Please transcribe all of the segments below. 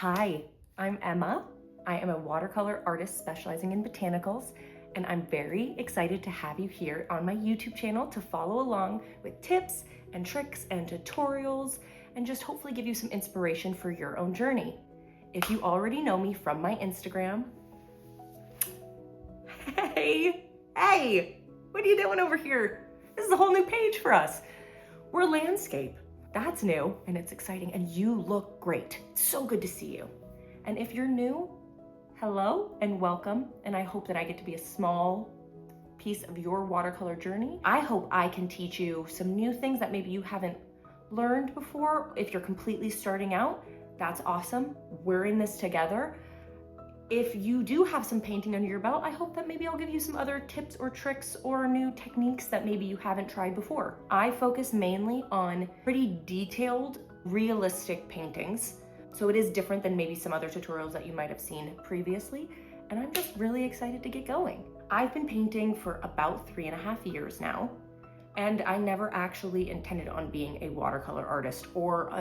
Hi, I'm Emma. I am a watercolor artist specializing in botanicals, and I'm very excited to have you here on my YouTube channel to follow along with tips and tricks and tutorials and just hopefully give you some inspiration for your own journey. If you already know me from my Instagram, hey, what are you doing over here? This is a whole new page for us. We're landscape. That's new and it's exciting, and you look great. It's so good to see you. And if you're new, hello and welcome, and I hope that I get to be a small piece of your watercolor journey. I hope I can teach you some new things that maybe you haven't learned before. If you're completely starting out, that's awesome. We're in this together. If you do have some painting under your belt, I hope that maybe I'll give you some other tips or tricks or new techniques that maybe you haven't tried before. I focus mainly on pretty detailed, realistic paintings. So it is different than maybe some other tutorials that you might have seen previously. And I'm just really excited to get going. I've been painting for about 3.5 years now. And I never actually intended on being a watercolor artist or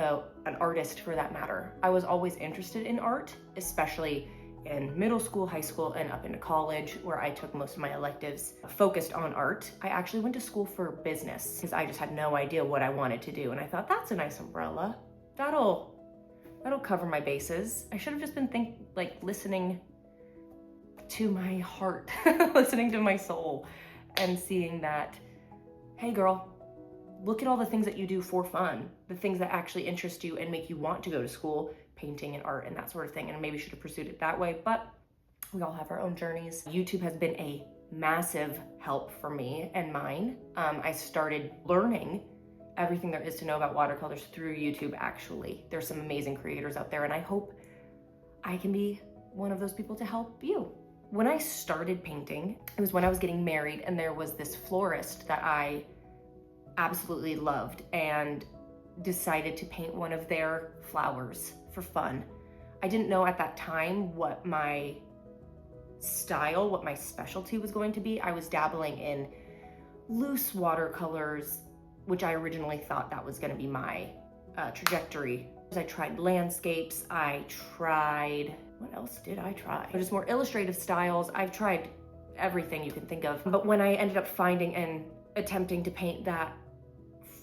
an artist for that matter. I was always interested in art, especially in middle school, high school, and up into college, where I took most of my electives focused on art. I actually went to school for business because I just had no idea what I wanted to do. And I thought, that's a nice umbrella. That'll cover my bases. I should have just been listening to my heart, listening to my soul, and seeing that, hey girl, look at all the things that you do for fun, the things that actually interest you and make you want to go to school, painting and art and that sort of thing, and maybe should have pursued it that way, but we all have our own journeys. YouTube has been a massive help for me and mine. I started learning everything there is to know about watercolors through YouTube, actually. There's some amazing creators out there, and I hope I can be one of those people to help you. When I started painting, it was when I was getting married, and there was this florist that I absolutely loved and decided to paint one of their flowers for fun. I didn't know at that time what my style, what my specialty was going to be. I was dabbling in loose watercolors, which I originally thought that was going to be my trajectory. I tried landscapes, what else did I try? Just more illustrative styles. I've tried everything you can think of. But when I ended up finding and attempting to paint that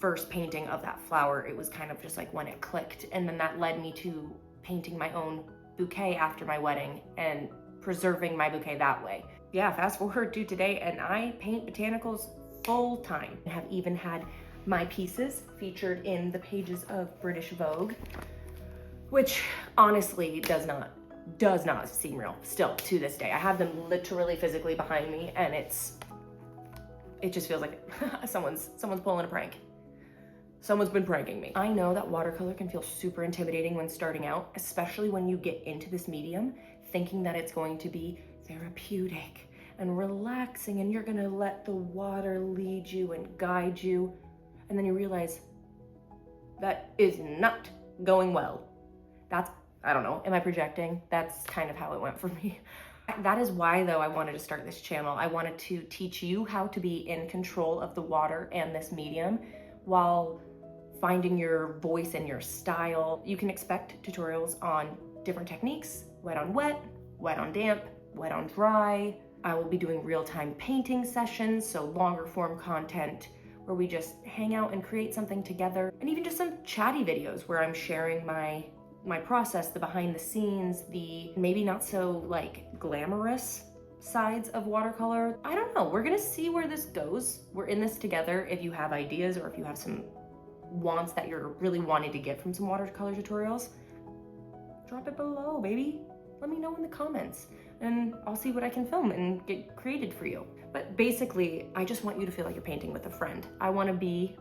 first painting of that flower, it was kind of just like when it clicked, and then that led me to painting my own bouquet after my wedding and preserving my bouquet that way. Yeah, fast forward to today, and I paint botanicals full time. I have even had my pieces featured in the pages of British Vogue, which honestly does not seem real still to this day. I have them literally physically behind me, and it just feels like someone's pulling a prank. Someone's been pranking me. I know that watercolor can feel super intimidating when starting out, especially when you get into this medium thinking that it's going to be therapeutic and relaxing and you're gonna let the water lead you and guide you. And then you realize that is not going well. I don't know, am I projecting? That's kind of how it went for me. That is why, though, I wanted to start this channel. I wanted to teach you how to be in control of the water and this medium while finding your voice and your style. You can expect tutorials on different techniques: wet on wet, wet on damp, wet on dry. I will be doing real-time painting sessions, so longer form content where we just hang out and create something together, and even just some chatty videos where I'm sharing my process, the behind the scenes, the maybe not so glamorous sides of watercolor. I don't know, we're gonna see where this goes. We're in this together. If you have ideas or if you have some wants that you're really wanting to get from some watercolor tutorials, drop it below, baby. Let me know in the comments and I'll see what I can film and get created for you. But basically, I just want you to feel like you're painting with a friend. I wanna be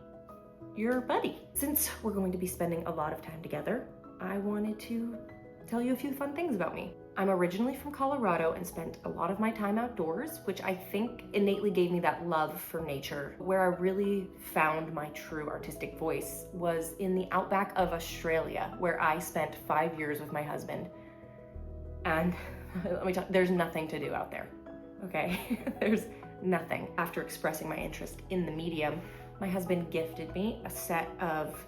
your buddy. Since we're going to be spending a lot of time together, I wanted to tell you a few fun things about me. I'm originally from Colorado and spent a lot of my time outdoors, which I think innately gave me that love for nature. Where I really found my true artistic voice was in the outback of Australia, where I spent 5 years with my husband. And let me tell you, there's nothing to do out there, okay? There's nothing. After expressing my interest in the medium, my husband gifted me a set of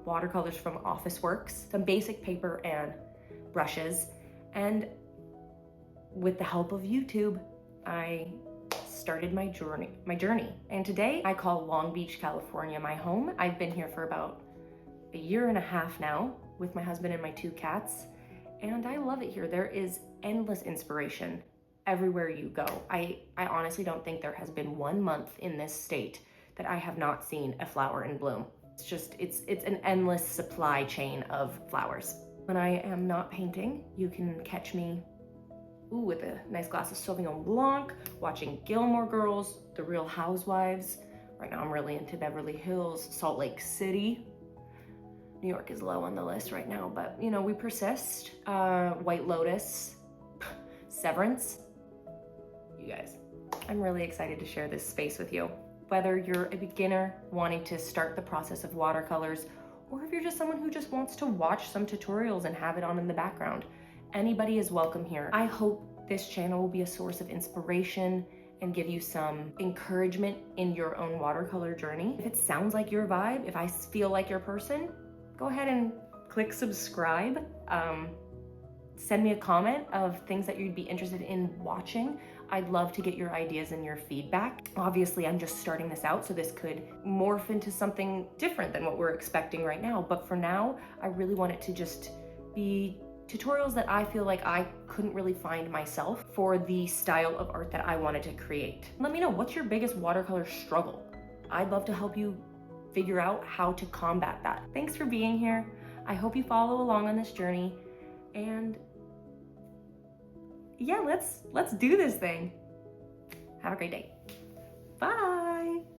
watercolors from Office Works, some basic paper and brushes, and with the help of YouTube, I started my journey. And today I call Long Beach, California my home. I've been here for about a year and a half now with my husband and my 2 cats, and I love it here. There is endless inspiration everywhere you go. I honestly don't think there has been one month in this state that I have not seen a flower in bloom. It's an endless supply chain of flowers. When I am not painting, you can catch me with a nice glass of Sauvignon Blanc, watching Gilmore Girls, The Real Housewives. Right now I'm really into Beverly Hills, Salt Lake City. New York is low on the list right now, but you know, we persist. White Lotus, Severance. You guys, I'm really excited to share this space with you. Whether you're a beginner wanting to start the process of watercolors, or if you're just someone who just wants to watch some tutorials and have it on in the background, anybody is welcome here. I hope this channel will be a source of inspiration and give you some encouragement in your own watercolor journey. If it sounds like your vibe, if I feel like your person, go ahead and click subscribe. Send me a comment of things that you'd be interested in watching. I'd love to get your ideas and your feedback. Obviously, I'm just starting this out, so this could morph into something different than what we're expecting right now. But for now, I really want it to just be tutorials that I feel like I couldn't really find myself for the style of art that I wanted to create. Let me know, what's your biggest watercolor struggle? I'd love to help you figure out how to combat that. Thanks for being here. I hope you follow along on this journey, and yeah, let's do this thing. Have a great day. Bye.